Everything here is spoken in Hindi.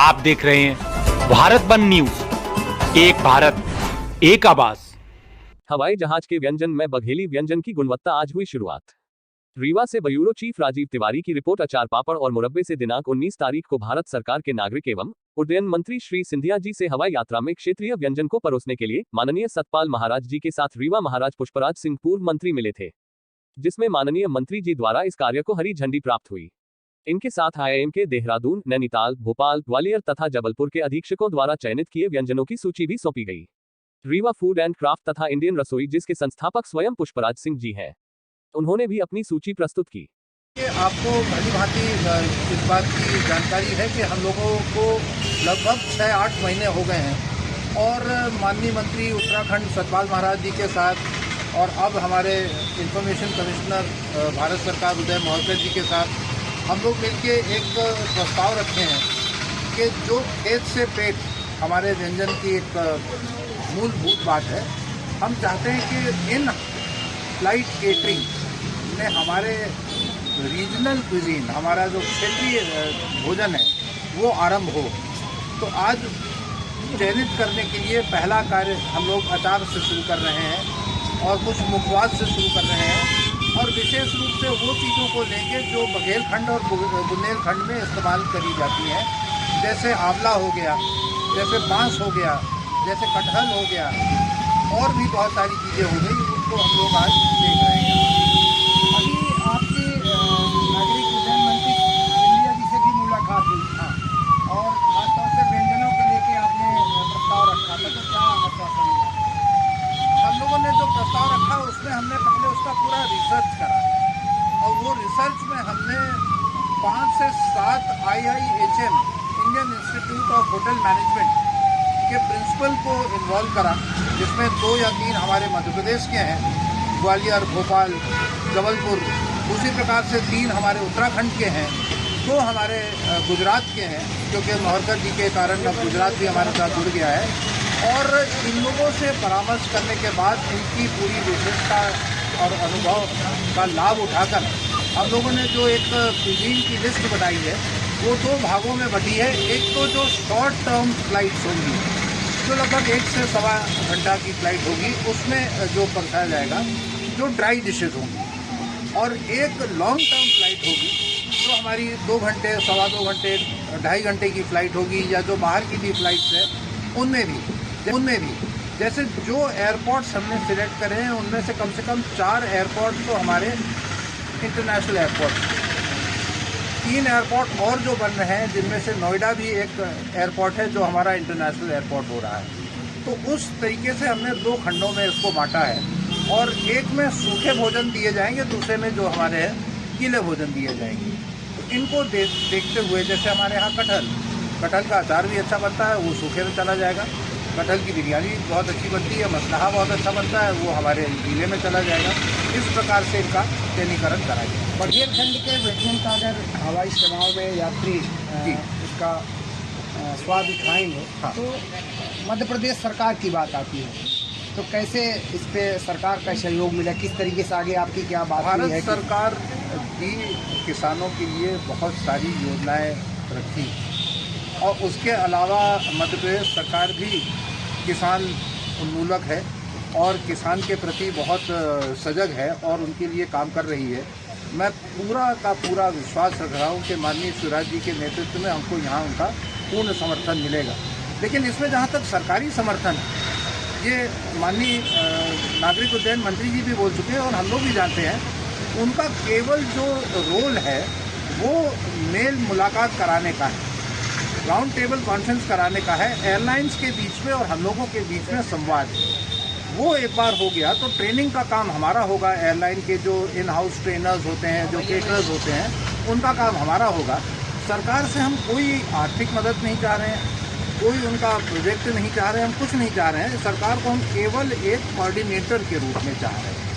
आप देख रहे हैं भारत वन न्यूज, एक भारत एक आवाज। हवाई जहाज के व्यंजन में बघेली व्यंजन की गुणवत्ता आज हुई शुरुआत। रीवा से ब्यूरो चीफ राजीव तिवारी की रिपोर्ट। अचार, पापड़ और मुरब्बे से दिनांक 19 तारीख को भारत सरकार के नागरिक एवं उड्डयन मंत्री श्री सिंधिया जी से हवाई यात्रा में क्षेत्रीय व्यंजन को परोसने के लिए माननीय सतपाल महाराज जी के साथ रीवा महाराज पुष्पराज सिंह पूर्व मंत्री मिले थे, जिसमें माननीय मंत्री जी द्वारा इस कार्य को हरी झंडी प्राप्त हुई। इनके साथ IIM के देहरादून, नैनीताल, भोपाल, ग्वालियर तथा जबलपुर के अधीक्षकों द्वारा चयनित किए व्यंजनों की सूची भी सौंपी गई। रीवा फूड एंड क्राफ्ट तथा इंडियन रसोई, जिसके संस्थापक स्वयं पुष्पराज सिंह जी हैं, उन्होंने भी अपनी सूची प्रस्तुत की। आपको भली भांति इस बात की जानकारी है कि हम लोगों को लगभग 6-8 महीने हो गए हैं और माननीय मंत्री उत्तराखंड सतपाल महाराज जी के साथ और अब हमारे इंफॉर्मेशन कमिश्नर भारत सरकार उदय मोहकर जी के साथ हम लोग मिलके एक प्रस्ताव रखे हैं कि जो खेत से पेट हमारे व्यंजन की एक मूलभूत बात है। हम चाहते हैं कि इन फ्लाइट केटरिंग में हमारे रीजनल क्विजीन, हमारा जो क्षेत्रीय भोजन है वो आरंभ हो। तो आज चयनित करने के लिए पहला कार्य हम लोग अचार से शुरू कर रहे हैं और कुछ मुखवास से शुरू कर रहे हैं और विशेष रूप से वो चीज़ों को लेके जो बघेलखंड और बुंदेलखंड में इस्तेमाल करी जाती हैं, जैसे आंवला हो गया, जैसे बांस हो गया, जैसे कटहल हो गया और भी बहुत सारी चीज़ें हो गई, उनको हम लोग आज देख रहे हैं। अभी आपकी नागरिक उड्डयन मंत्री सिंधिया जी से भी मुलाकात हुई। हाँ, और खासतौर से व्यंजनों को लेके आपने प्रस्ताव रखा था, तो क्या आश्वासन मिला? हम लोगों ने जो प्रस्ताव रखा उसमें हमने पहले उसका पूरा रिसर्च करा और वो रिसर्च में हमने 5 से 7 IIHM Indian institute of hotel management के प्रिंसिपल को इन्वॉल्व करा, जिसमें 2 या 3 हमारे मध्य प्रदेश के हैं, ग्वालियर, भोपाल, जबलपुर। उसी प्रकार से 3 हमारे उत्तराखंड के हैं, 2 हमारे गुजरात के हैं, क्योंकि मोहरकर जी के कारण अब गुजरात भी हमारे साथ जुड़ गया है। और इन लोगों से परामर्श करने के बाद इनकी पूरी विशेषता और अनुभव का लाभ उठाकर हम लोगों ने जो एक क्विजीन की लिस्ट बनाई है वो 2 भागों में बटी है। एक तो जो शॉर्ट टर्म फ्लाइट्स होंगी, जो लगभग 1 से सवा घंटा की फ़्लाइट होगी, उसमें जो परोसा जाएगा जो ड्राई डिशेज होंगी, और एक लॉन्ग टर्म फ्लाइट होगी जो हमारी 2 घंटे, सवा 2 घंटे, 2.5 घंटे की फ़्लाइट होगी, या जो बाहर की भी फ़्लाइट्स है उनमें भी जैसे जो एयरपोर्ट्स हमने सिलेक्ट करे हैं उनमें से कम 4 एयरपोर्ट तो हमारे इंटरनेशनल एयरपोर्ट, 3 एयरपोर्ट और जो बन रहे हैं, जिनमें से नोएडा भी एक एयरपोर्ट है जो हमारा इंटरनेशनल एयरपोर्ट हो रहा है। तो उस तरीके से हमने 2 खंडों में इसको बांटा है और एक में सूखे भोजन दिए जाएंगे, दूसरे में जो हमारे हैं गीले भोजन दिए जाएंगे। तो इनको देखते हुए, जैसे हमारे यहाँ कटहल का अचार भी अच्छा बनता है, वो सूखे में चला जाएगा। कटहल की बिरयानी बहुत अच्छी बनती है, मसलहा बहुत अच्छा बनता है, वो हमारे गीले में चला जाएगा। इस प्रकार से इनका चयनीकरण करा जाएगा। बघेलखंड के व्यंजन का अगर हवाई सेवाओं में यात्री जी उसका स्वाद उठाएंगे, हाँ, तो मध्य प्रदेश सरकार की बात आती है, तो कैसे इस पे सरकार का सहयोग मिला? किस तरीके से आगे आपकी क्या बात हुई है? भारत सरकार भी किसानों के लिए बहुत सारी योजनाएं रखी और उसके अलावा मध्य प्रदेश सरकार भी किसान उन्मूलक है और किसान के प्रति बहुत सजग है और उनके लिए काम कर रही है। मैं पूरा का पूरा विश्वास रख रहा हूँ कि माननीय शिवराज जी के नेतृत्व में हमको यहाँ उनका पूर्ण समर्थन मिलेगा। लेकिन इसमें जहाँ तक सरकारी समर्थन है, ये माननीय नागरिक उड्डयन मंत्री जी भी बोल चुके हैं और हम लोग भी जानते हैं, उनका केवल जो रोल है वो मेल मुलाकात कराने का है, राउंड टेबल कॉन्फ्रेंस कराने का है, एयरलाइंस के बीच में और हम लोगों के बीच में संवाद। वो एक बार हो गया तो ट्रेनिंग का काम हमारा होगा। एयरलाइन के जो इन हाउस ट्रेनर्स होते हैं, जो केटरर्स होते हैं, उनका काम हमारा होगा। सरकार से हम कोई आर्थिक मदद नहीं चाह रहे हैं, कोई उनका प्रोजेक्ट नहीं चाह रहे हैं, हम कुछ नहीं चाह रहे हैं। सरकार को हम केवल एक कोऑर्डिनेटर के रूप में चाह रहे हैं।